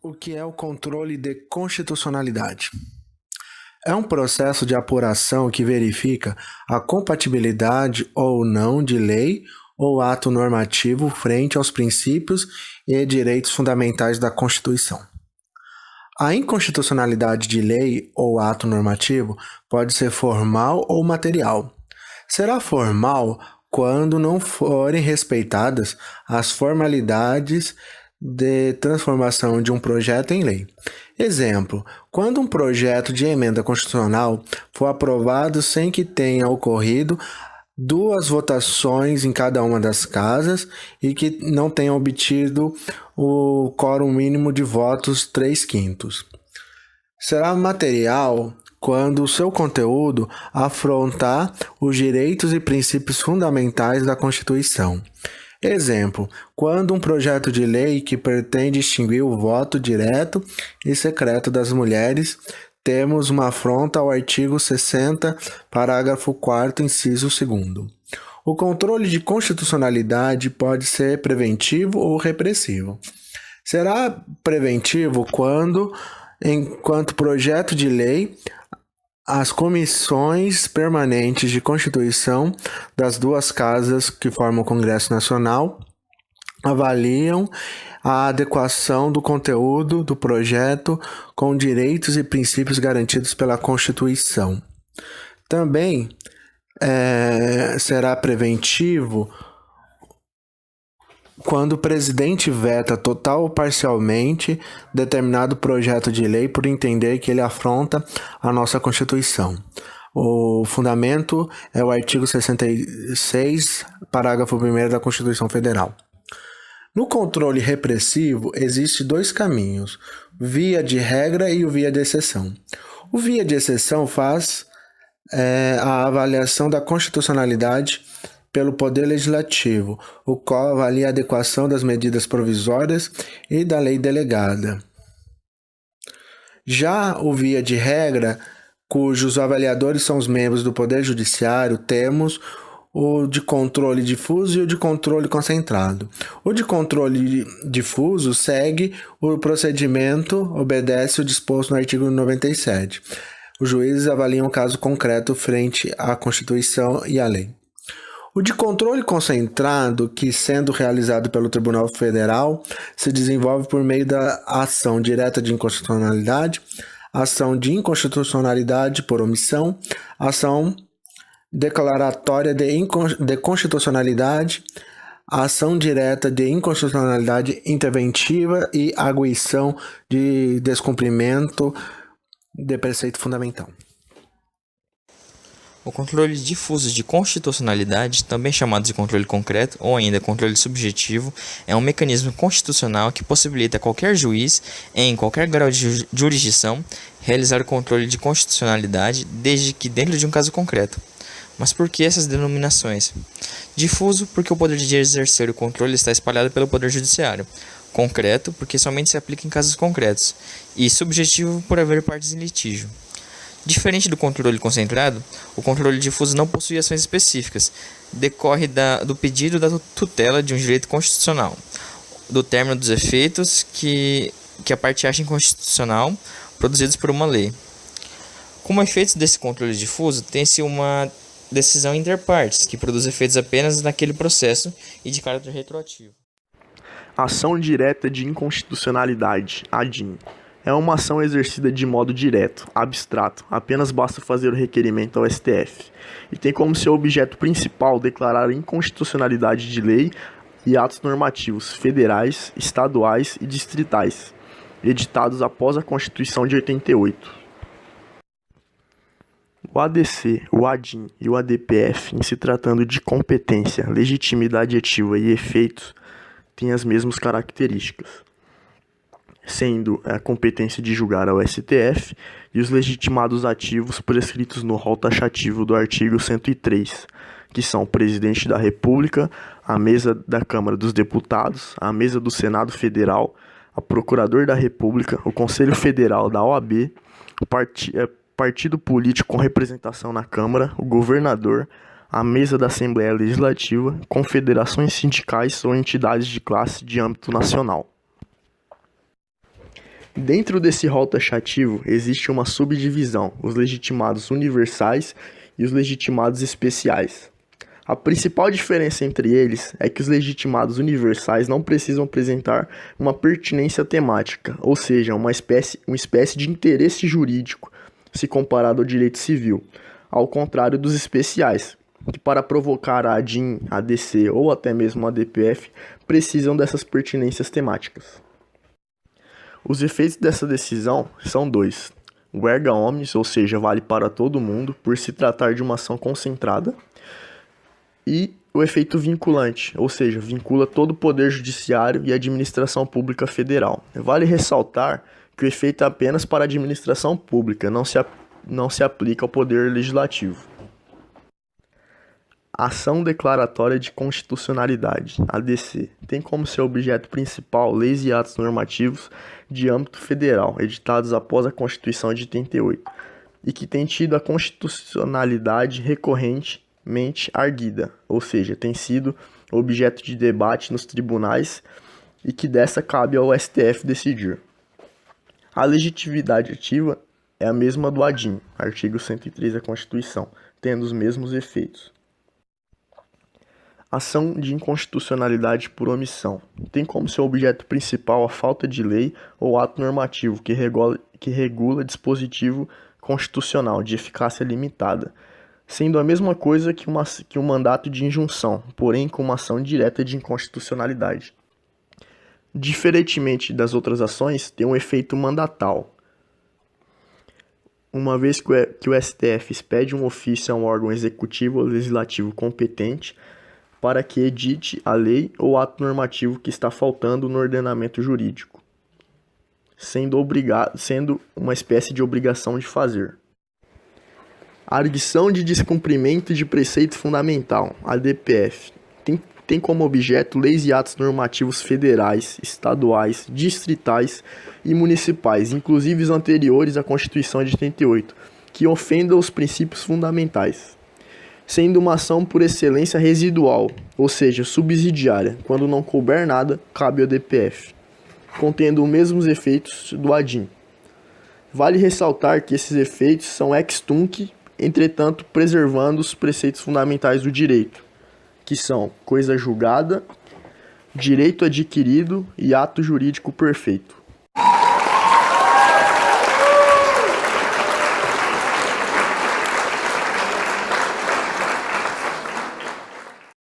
O que é o controle de constitucionalidade? É um processo de apuração que verifica a compatibilidade ou não de lei ou ato normativo frente aos princípios e direitos fundamentais da Constituição. A inconstitucionalidade de lei ou ato normativo pode ser formal ou material. Será formal quando não forem respeitadas as formalidades de transformação de um projeto em lei. Exemplo: quando um projeto de emenda constitucional for aprovado sem que tenha ocorrido duas votações em cada uma das casas e que não tenha obtido o quórum mínimo de votos 3/5. Será material quando o seu conteúdo afrontar os direitos e princípios fundamentais da Constituição. Exemplo: quando um projeto de lei que pretende extinguir o voto direto e secreto das mulheres, temos uma afronta ao artigo 60, parágrafo 4º, inciso 2º. O controle de constitucionalidade pode ser preventivo ou repressivo. Será preventivo quando, enquanto projeto de lei, as comissões permanentes de Constituição das duas casas que formam o Congresso Nacional avaliam a adequação do conteúdo do projeto com direitos e princípios garantidos pela Constituição. Também será preventivo quando o presidente veta total ou parcialmente determinado projeto de lei por entender que ele afronta a nossa Constituição. O fundamento é o artigo 66, parágrafo 1º da Constituição Federal. No controle repressivo, existem dois caminhos: via de regra e o via de exceção. O via de exceção faz a avaliação da constitucionalidade pelo Poder Legislativo, o qual avalia a adequação das medidas provisórias e da lei delegada. Já o via de regra, cujos avaliadores são os membros do Poder Judiciário, temos o de controle difuso e o de controle concentrado. O de controle difuso segue o procedimento, obedece o disposto no artigo 97. Os juízes avaliam o caso concreto frente à Constituição e à lei. O de controle concentrado, que sendo realizado pelo Tribunal Federal, se desenvolve por meio da ação direta de inconstitucionalidade, ação de inconstitucionalidade por omissão, ação declaratória de constitucionalidade, ação direta de inconstitucionalidade interventiva e arguição de descumprimento de preceito fundamental. O controle difuso de constitucionalidade, também chamado de controle concreto ou ainda controle subjetivo, é um mecanismo constitucional que possibilita a qualquer juiz, em qualquer grau de jurisdição, realizar o controle de constitucionalidade, desde que dentro de um caso concreto. Mas por que essas denominações? Difuso, porque o poder de exercer o controle está espalhado pelo Poder Judiciário. Concreto, porque somente se aplica em casos concretos. E subjetivo, por haver partes em litígio. Diferente do controle concentrado, o controle difuso não possui ações específicas, decorre do pedido da tutela de um direito constitucional, do término dos efeitos que a parte acha inconstitucional, produzidos por uma lei. Como efeitos desse controle difuso, tem-se uma decisão interpartes, que produz efeitos apenas naquele processo e de caráter retroativo. Ação direta de inconstitucionalidade, ADIM. É uma ação exercida de modo direto, abstrato, apenas basta fazer o requerimento ao STF, e tem como seu objeto principal declarar a inconstitucionalidade de lei e atos normativos federais, estaduais e distritais, editados após a Constituição de 88. O ADC, o ADIM e o ADPF, em se tratando de competência, legitimidade ativa e efeitos, têm as mesmas características, sendo a competência de julgar ao STF e os legitimados ativos prescritos no rol taxativo do artigo 103, que são o Presidente da República, a mesa da Câmara dos Deputados, a mesa do Senado Federal, a Procurador da República, o Conselho Federal da OAB, o partido político com representação na Câmara, o governador, a mesa da Assembleia Legislativa, confederações sindicais ou entidades de classe de âmbito nacional. Dentro desse rol taxativo existe uma subdivisão, os legitimados universais e os legitimados especiais. A principal diferença entre eles é que os legitimados universais não precisam apresentar uma pertinência temática, ou seja, uma espécie de interesse jurídico, se comparado ao direito civil, ao contrário dos especiais, que para provocar a ADIM, a ADC ou até mesmo a ADPF precisam dessas pertinências temáticas. Os efeitos dessa decisão são dois: o erga omnes, ou seja, vale para todo mundo, por se tratar de uma ação concentrada, e o efeito vinculante, ou seja, vincula todo o poder judiciário e a administração pública federal. Vale ressaltar que o efeito é apenas para a administração pública, não se aplica ao poder legislativo. Ação declaratória de constitucionalidade, ADC, tem como seu objeto principal leis e atos normativos de âmbito federal, editados após a Constituição de 88, e que têm tido a constitucionalidade recorrentemente arguida, ou seja, tem sido objeto de debate nos tribunais e que dessa cabe ao STF decidir. A legitimidade ativa é a mesma do ADIM, artigo 103 da Constituição, tendo os mesmos efeitos. Ação de inconstitucionalidade por omissão. Tem como seu objeto principal a falta de lei ou ato normativo que regula dispositivo constitucional de eficácia limitada, sendo a mesma coisa que um mandato de injunção, porém com uma ação direta de inconstitucionalidade. Diferentemente das outras ações, tem um efeito mandatal. Uma vez que o STF expede um ofício a um órgão executivo ou legislativo competente para que edite a lei ou ato normativo que está faltando no ordenamento jurídico, sendo uma espécie de obrigação de fazer. A arguição de descumprimento de preceito fundamental, ADPF, tem como objeto leis e atos normativos federais, estaduais, distritais e municipais, inclusive os anteriores à Constituição de 88, que ofendam os princípios fundamentais, sendo uma ação por excelência residual, ou seja, subsidiária. Quando não couber nada, cabe ao ADPF, contendo os mesmos efeitos do ADIM. Vale ressaltar que esses efeitos são ex tunc, entretanto preservando os preceitos fundamentais do direito, que são coisa julgada, direito adquirido e ato jurídico perfeito.